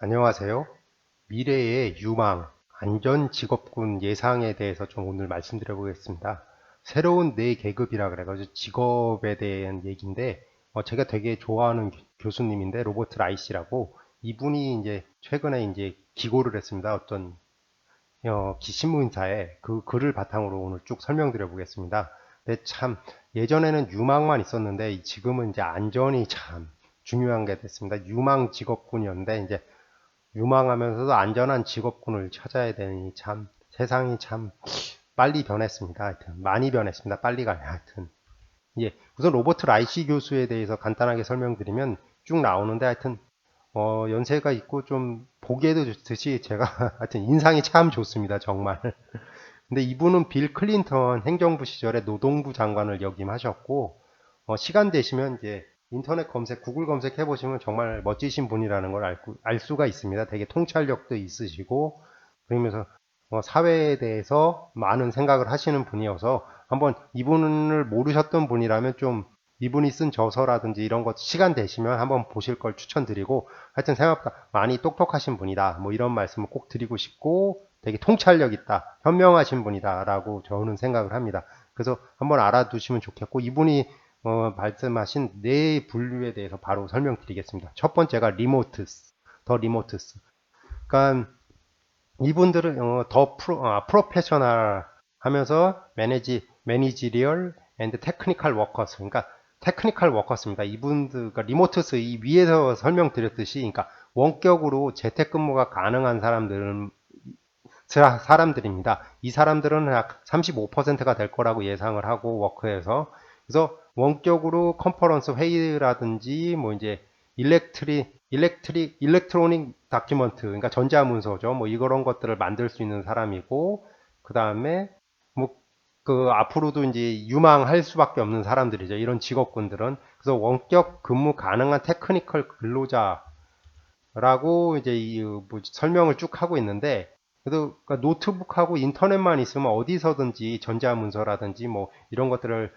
안녕하세요. 미래의 유망, 안전 직업군 예상에 대해서 좀 오늘 말씀드려 보겠습니다. 새로운 뇌 계급이라 그래가지고 직업에 대한 얘기인데, 제가 되게 좋아하는 교수님인데, 로버트 라이시라고, 이분이 이제 최근에 이제 기고를 했습니다. 어떤, 신문사에 그 글을 바탕으로 오늘 쭉 설명드려 보겠습니다. 근데 참, 예전에는 유망만 있었는데, 지금은 이제 안전이 참 중요한 게 됐습니다. 유망 직업군이었는데, 이제 유망하면서도 안전한 직업군을 찾아야 되니 참 세상이 참 빨리 변했습니다. 하여튼 많이 변했습니다. 빨리가 하여튼 예, 우선 로버트 라이시 교수에 대해서 간단하게 설명드리면 쭉 나오는데 하여튼 연세가 있고 좀 보기에도 좋듯이 제가 하여튼 인상이 참 좋습니다. 정말. 근데 이분은 빌 클린턴 행정부 시절에 노동부 장관을 역임하셨고 시간 되시면 이제 인터넷 검색, 구글 검색해 보시면 정말 멋지신 분이라는 걸 알 수가 있습니다. 되게 통찰력도 있으시고 그러면서 사회에 대해서 많은 생각을 하시는 분이어서 한번 이분을 모르셨던 분이라면 좀 이분이 쓴 저서라든지 이런 것 시간 되시면 한번 보실 걸 추천드리고 하여튼 생각보다 많이 똑똑하신 분이다. 뭐 이런 말씀을 꼭 드리고 싶고 되게 통찰력 있다. 현명하신 분이다. 라고 저는 생각을 합니다. 그래서 한번 알아두시면 좋겠고 이분이 말씀하신 네 분류에 대해서 바로 설명드리겠습니다. 첫 번째가 리모트스, 더 리모트스. 그러니까 이분들은 더 프로페셔널 하면서 매니지리얼 앤드 테크니컬 워커스. 그러니까 테크니컬 워커스입니다. 이분들, 그러니까 리모트스 이 위에서 설명드렸듯이, 그러니까 원격으로 재택근무가 가능한 사람들입니다. 이 사람들은 약 35%가 될 거라고 예상을 하고 워크에서 그래서 원격으로 컨퍼런스 회의라든지 뭐 이제 일렉트로닉 다큐먼트 그러니까 전자문서죠. 뭐 이런 것들을 만들 수 있는 사람이고 그 다음에 뭐 그 앞으로도 이제 유망할 수밖에 없는 사람들이죠. 이런 직업군들은 그래서 원격 근무 가능한 테크니컬 근로자 라고 이제 설명을 쭉 하고 있는데 그래도 그러니까 노트북하고 인터넷만 있으면 어디서든지 전자문서라든지 뭐 이런 것들을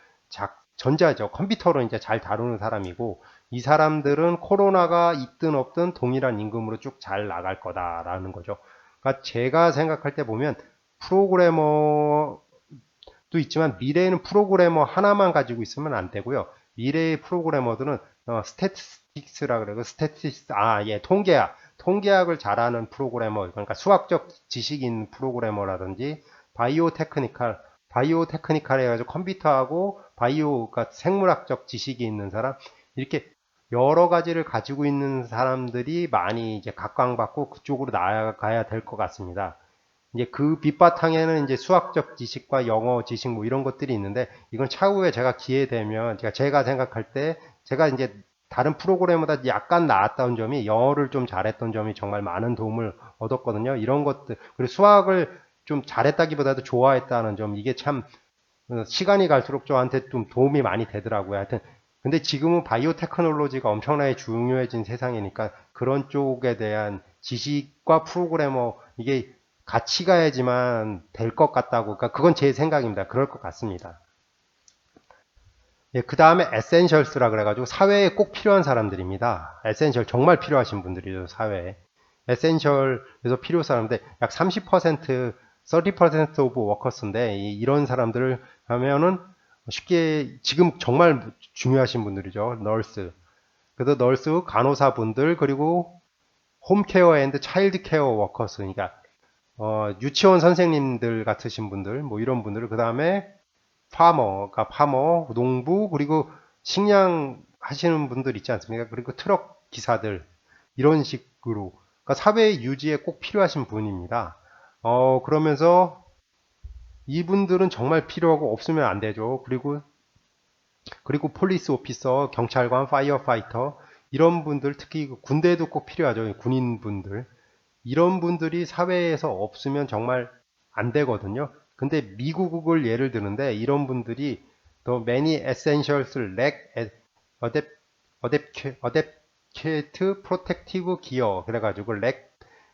전자죠. 컴퓨터로 이제 잘 다루는 사람이고 이 사람들은 코로나가 있든 없든 동일한 임금으로 쭉 잘 나갈 거다라는 거죠. 그러니까 제가 생각할 때 보면 프로그래머도 있지만 미래에는 프로그래머 하나만 가지고 있으면 안 되고요. 미래의 프로그래머들은 스태티스틱스라 그래요. 예, 통계학을 잘하는 프로그래머, 그러니까 수학적 지식인 프로그래머라든지 바이오 테크니컬 해가지고 컴퓨터하고 그러니까 생물학적 지식이 있는 사람, 이렇게 여러 가지를 가지고 있는 사람들이 많이 이제 각광받고 그쪽으로 나아가야 될 것 같습니다. 이제 그 밑바탕에는 이제 수학적 지식과 영어 지식 뭐 이런 것들이 있는데 이건 차후에 제가 기회 되면 제가 생각할 때 제가 이제 다른 프로그램보다 약간 나았던 점이 영어를 좀 잘했던 점이 정말 많은 도움을 얻었거든요. 이런 것들 그리고 수학을 좀 잘했다기보다도 좋아했다는 점 이게 참 시간이 갈수록 저한테 좀 도움이 많이 되더라고요. 하여튼 근데 지금은 바이오 테크놀로지가 엄청나게 중요해진 세상이니까 그런 쪽에 대한 지식과 프로그래머 이게 같이 가야지만 될 것 같다고. 그러니까 그건 제 생각입니다. 그럴 것 같습니다. 예, 그 다음에 에센셜스라 그래가지고 사회에 꼭 필요한 사람들입니다. 에센셜 정말 필요하신 분들이죠 사회에. 에센셜에서 필요 사람인데 약 30%, 30% 오브 워커스인데 이런 사람들을 하면은 쉽게 지금 정말 중요하신 분들이죠. 널스. 그래서 널스, 간호사분들 그리고 홈케어 앤드 차일드 케어 워커스. 그러니까 유치원 선생님들 같으신 분들, 뭐 이런 분들, 그 다음에 파머, 농부, 그리고 식량 하시는 분들 있지 않습니까? 그리고 트럭 기사들, 이런 식으로. 그러니까 사회 유지에 꼭 필요하신 분입니다. 그러면서 이분들은 정말 필요하고 없으면 안 되죠. 그리고 폴리스 오피서, 경찰관, 파이어 파이터, 이런 분들, 특히 군대에도 꼭 필요하죠. 군인분들. 이런 분들이 사회에서 없으면 정말 안 되거든요. 근데 미국을 예를 드는데 이런 분들이 더 many essentials lack adequate protective gear 그래가지고 lack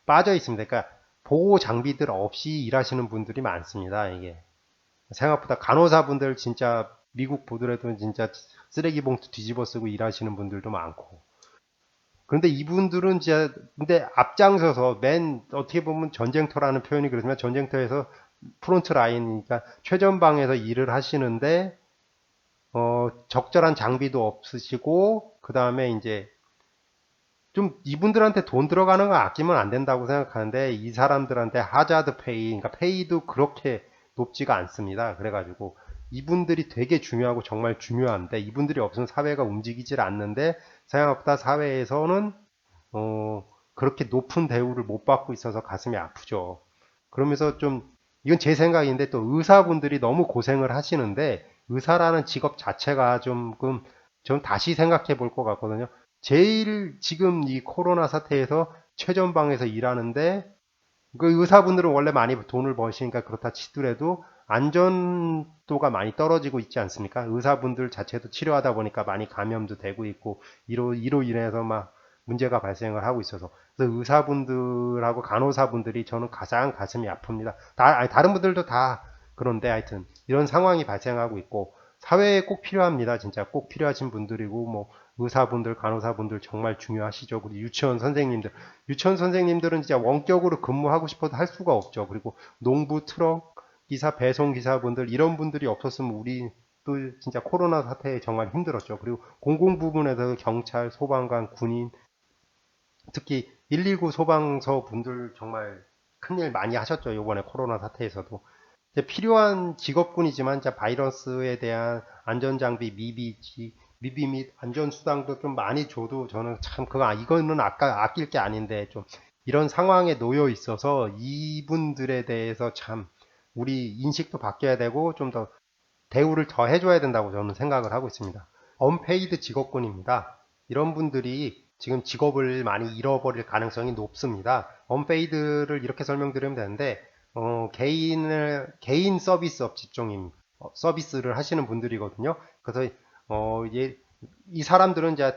빠져 있습니다. 그러니까 보호 장비들 없이 일하시는 분들이 많습니다. 이게 생각보다 간호사분들 진짜 미국 보더라도 진짜 쓰레기 봉투 뒤집어 쓰고 일하시는 분들도 많고 그런데 이분들은 이제 근데 앞장서서 맨 어떻게 보면 전쟁터라는 표현이 그렇지만 전쟁터에서 프론트 라인이니까 최전방에서 일을 하시는데 적절한 장비도 없으시고 그다음에 이제 좀 이분들한테 돈 들어가는 거 아끼면 안 된다고 생각하는데 이 사람들한테 하자드 페이, 그러니까 페이도 그렇게 높지가 않습니다. 그래가지고 이분들이 되게 중요하고 정말 중요한데 이분들이 없으면 사회가 움직이질 않는데 생각보다 사회에서는 어, 그렇게 높은 대우를 못 받고 있어서 가슴이 아프죠. 그러면서 좀 이건 제 생각인데 또 의사분들이 너무 고생을 하시는데 의사라는 직업 자체가 좀 다시 생각해 볼 것 같거든요. 제일 지금 이 코로나 사태에서 최전방에서 일하는데 그 의사분들은 원래 많이 돈을 버시니까 그렇다 치더라도 안전도가 많이 떨어지고 있지 않습니까? 의사분들 자체도 치료하다 보니까 많이 감염도 되고 있고 이로 인해서 막 문제가 발생을 하고 있어서 그래서 의사분들하고 간호사분들이 저는 가장 가슴이 아픕니다. 다른 분들도 다 그런데 하여튼 이런 상황이 발생하고 있고 사회에 꼭 필요합니다. 진짜 꼭 필요하신 분들이고 뭐 의사분들, 간호사분들 정말 중요하시죠. 그리고 유치원 선생님들은 진짜 원격으로 근무하고 싶어도 할 수가 없죠. 그리고 농부, 트럭 기사, 배송 기사분들 이런 분들이 없었으면 우리 또 진짜 코로나 사태에 정말 힘들었죠. 그리고 공공 부문에서 경찰, 소방관, 군인, 특히 119 소방서 분들 정말 큰일 많이 하셨죠. 이번에 코로나 사태에서도. 이제 필요한 직업군이지만 이제 바이러스에 대한 안전장비 미비 및 안전수당도 좀 많이 줘도 저는 참 이거는 아낄 게 아닌데 좀 이런 상황에 놓여 있어서 이분들에 대해서 참 우리 인식도 바뀌어야 되고 좀 더 대우를 더 해줘야 된다고 저는 생각을 하고 있습니다. 언페이드 직업군입니다. 이런 분들이 지금 직업을 많이 잃어버릴 가능성이 높습니다. 언페이드를 이렇게 설명드리면 되는데 개인 서비스업 직종인 서비스를 하시는 분들이거든요. 그래서 이 사람들은 이제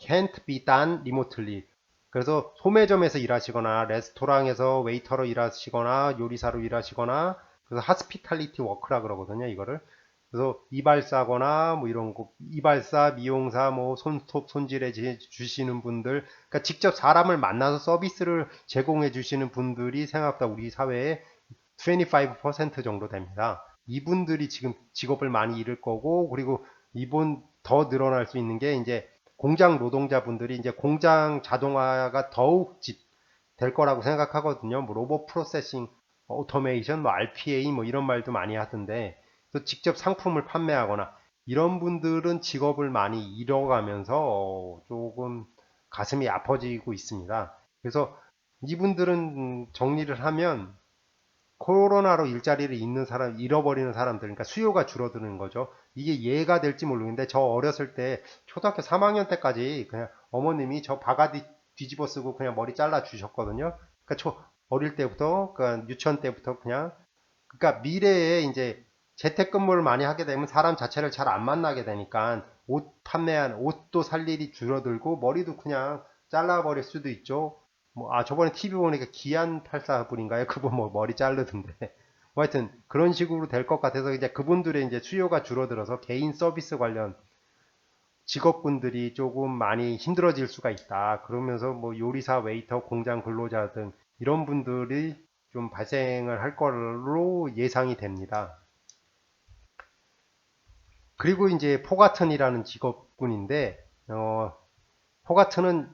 can't be done remotely. 그래서 소매점에서 일하시거나 레스토랑에서 웨이터로 일하시거나 요리사로 일하시거나 그래서 하스피탈리티 워크라 그러거든요. 이거를. 그래서 이발사거나 뭐 이런 거 이발사, 미용사, 뭐 손톱 손질해 주시는 분들, 그러니까 직접 사람을 만나서 서비스를 제공해 주시는 분들이 생각보다 우리 사회에 25% 정도 됩니다. 이분들이 지금 직업을 많이 잃을 거고, 그리고 이분 더 늘어날 수 있는 게 이제 공장 노동자분들이 이제 공장 자동화가 더욱 될 거라고 생각하거든요. 뭐 로봇 프로세싱, 오토메이션, 뭐 RPA 뭐 이런 말도 많이 하던데, 또 직접 상품을 판매하거나 이런 분들은 직업을 많이 잃어가면서 조금 가슴이 아파지고 있습니다. 그래서 이분들은 정리를 하면 코로나로 일자리를 잃어버리는 사람들, 그러니까 수요가 줄어드는 거죠. 이게 이해가 될지 모르겠는데, 저 어렸을 때, 초등학교 3학년 때까지 그냥 어머님이 저 바가지 뒤집어 쓰고 그냥 머리 잘라 주셨거든요. 그러니까 어릴 때부터, 그러니까 유치원 때부터 그러니까 미래에 이제 재택근무를 많이 하게 되면 사람 자체를 잘 안 만나게 되니까 옷도 살 일이 줄어들고 머리도 그냥 잘라버릴 수도 있죠. 저번에 TV 보니까 기안 84분인가요? 그분 뭐 머리 자르던데. 뭐 하여튼 그런 식으로 될 것 같아서 이제 그분들의 이제 수요가 줄어들어서 개인 서비스 관련 직업군들이 조금 많이 힘들어질 수가 있다. 그러면서 뭐 요리사, 웨이터, 공장 근로자 등 이런 분들이 좀 발생을 할 걸로 예상이 됩니다. 그리고 이제 포가튼이라는 직업군인데, 포가튼은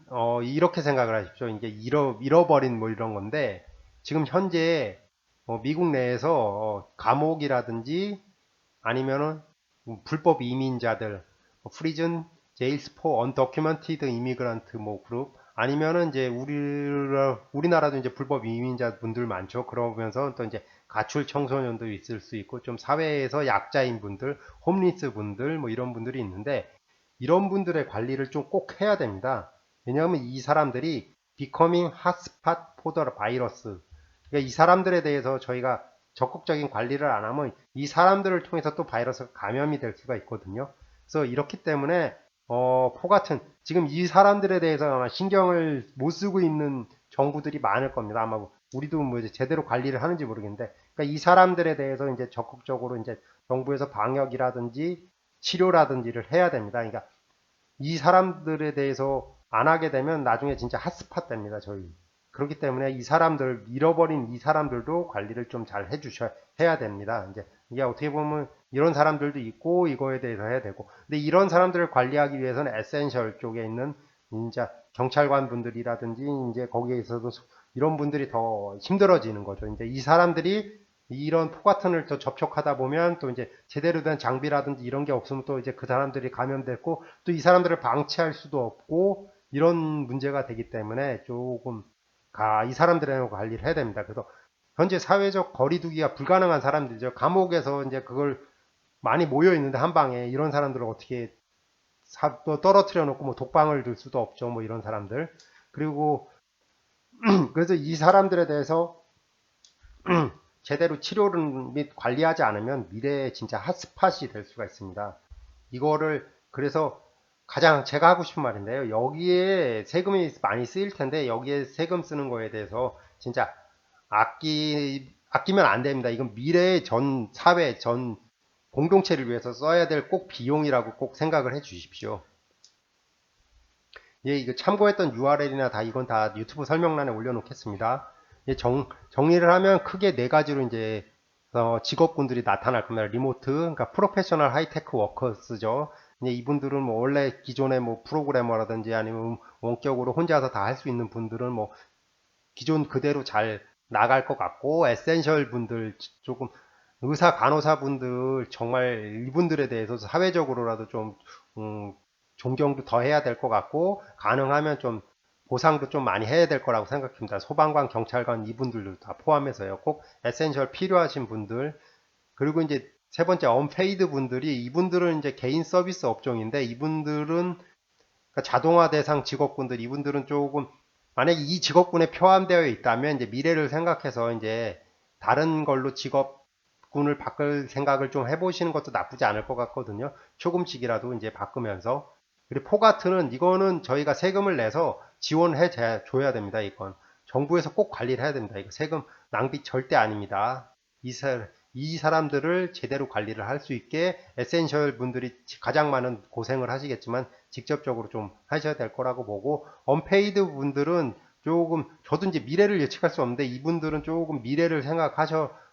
이렇게 생각을 하십시오. 이제 잃어버린 뭐 이런 건데 지금 현재 미국 내에서 감옥이라든지 아니면은 불법 이민자들, 프리즌, 제일스 포 언더큐먼티드 이미그란트 뭐 그룹 아니면은 이제 우리나라도 이제 불법 이민자 분들 많죠. 그러면서 또 이제 가출 청소년도 있을 수 있고 좀 사회에서 약자인 분들, 홈리스 분들 뭐 이런 분들이 있는데 이런 분들의 관리를 좀 꼭 해야 됩니다. 왜냐하면 이 사람들이 becoming hotspot for the virus. 그러니까 이 사람들에 대해서 저희가 적극적인 관리를 안 하면 이 사람들을 통해서 또 바이러스가 감염이 될 수가 있거든요. 그래서 이렇기 때문에 같은 지금 이 사람들에 대해서 아마 신경을 못 쓰고 있는 정부들이 많을 겁니다. 아마 우리도 뭐 이제 제대로 관리를 하는지 모르겠는데, 그러니까 이 사람들에 대해서 이제 적극적으로 이제 정부에서 방역이라든지 치료라든지를 해야 됩니다. 그러니까 이 사람들에 대해서 안 하게 되면 나중에 진짜 핫스팟 됩니다, 저희. 그렇기 때문에 이 사람들, 잃어버린 이 사람들도 관리를 좀 잘 해야 됩니다. 이제 이게 어떻게 보면 이런 사람들도 있고 이거에 대해서 해야 되고. 근데 이런 사람들을 관리하기 위해서는 에센셜 쪽에 있는 진짜 경찰관 분들이라든지 이제 거기에 있어도 이런 분들이 더 힘들어지는 거죠. 이제 이 사람들이 이런 포같은을 또 접촉하다 보면 또 이제 제대로 된 장비라든지 이런 게 없으면 또 이제 그 사람들이 감염됐고 또 이 사람들을 방치할 수도 없고 이런 문제가 되기 때문에 조금 이 사람들의 관리를 해야 됩니다. 그래서 현재 사회적 거리두기가 불가능한 사람들이죠. 감옥에서 이제 그걸 많이 모여 있는데 한 방에 이런 사람들을 어떻게 또 떨어뜨려 놓고 뭐 독방을 들 수도 없죠. 뭐 이런 사람들. 그리고 그래서 이 사람들에 대해서 제대로 치료를 및 관리하지 않으면 미래에 진짜 핫스팟이 될 수가 있습니다. 이거를 그래서 가장 제가 하고 싶은 말인데요. 여기에 세금이 많이 쓰일 텐데 여기에 세금 쓰는 거에 대해서 진짜 아끼면 안 됩니다. 이건 미래의 전 사회 전 공동체를 위해서 써야 될 꼭 비용이라고 꼭 생각을 해 주십시오. 예, 이거 참고했던 URL이나 다 이건 다 유튜브 설명란에 올려놓겠습니다. 예, 정리를 하면 크게 네 가지로 이제 직업군들이 나타날 겁니다. 리모트, 그러니까 프로페셔널 하이테크 워커스죠. 이제 이분들은 뭐 원래 기존의 뭐 프로그래머라든지 아니면 원격으로 혼자서 다 할 수 있는 분들은 뭐 기존 그대로 잘 나갈 것 같고 에센셜 분들 조금 의사 간호사 분들 정말 이분들에 대해서 사회적으로라도 좀 존경도 더 해야 될 것 같고 가능하면 좀 보상도 좀 많이 해야 될 거라고 생각합니다. 소방관, 경찰관 이분들도 다 포함해서요. 꼭 에센셜 필요하신 분들 그리고 이제 세 번째 언페이드 분들이 이분들은 이제 개인 서비스 업종인데 이분들은 그러니까 자동화 대상 직업군들 이분들은 조금 만약에 이 직업군에 포함되어 있다면 이제 미래를 생각해서 이제 다른 걸로 직업군을 바꿀 생각을 좀 해보시는 것도 나쁘지 않을 것 같거든요. 조금씩이라도 이제 바꾸면서 그리고 포가트는 이거는 저희가 세금을 내서 지원해 줘야 됩니다. 이건 정부에서 꼭 관리를 해야 됩니다. 이거 세금 낭비 절대 아닙니다. 이 사람들을 제대로 관리를 할 수 있게 에센셜 분들이 가장 많은 고생을 하시겠지만 직접적으로 좀 하셔야 될 거라고 보고 언페이드 분들은 조금 저도 이제 미래를 예측할 수 없는데 이분들은 조금 미래를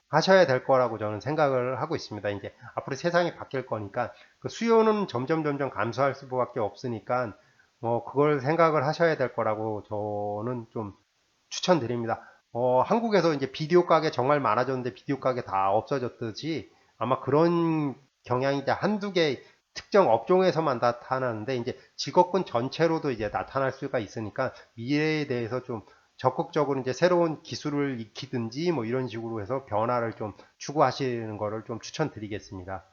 하셔야 될 거라고 저는 생각을 하고 있습니다. 이제 앞으로 세상이 바뀔 거니까 그 수요는 점점 감소할 수밖에 없으니까 그걸 생각을 하셔야 될 거라고 저는 좀 추천드립니다. 한국에서 이제 비디오 가게 정말 많아졌는데 비디오 가게 다 없어졌듯이 아마 그런 경향이 이제 한두 개 특정 업종에서만 나타나는데 이제 직업군 전체로도 이제 나타날 수가 있으니까 미래에 대해서 좀 적극적으로 이제 새로운 기술을 익히든지 뭐 이런 식으로 해서 변화를 좀 추구하시는 거를 좀 추천드리겠습니다.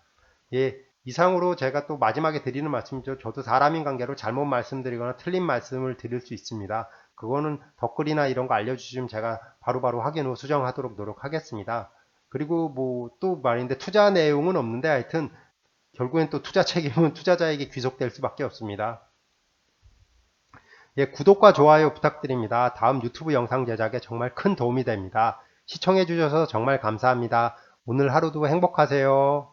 예, 이상으로 제가 또 마지막에 드리는 말씀이죠. 저도 사람인 관계로 잘못 말씀드리거나 틀린 말씀을 드릴 수 있습니다. 그거는 댓글이나 이런 거 알려주시면 제가 바로바로 확인 후 수정하도록 노력하겠습니다. 그리고 뭐 또 말인데 투자 내용은 없는데 하여튼 결국엔 또 투자 책임은 투자자에게 귀속될 수밖에 없습니다. 예, 구독과 좋아요 부탁드립니다. 다음 유튜브 영상 제작에 정말 큰 도움이 됩니다. 시청해 주셔서 정말 감사합니다. 오늘 하루도 행복하세요.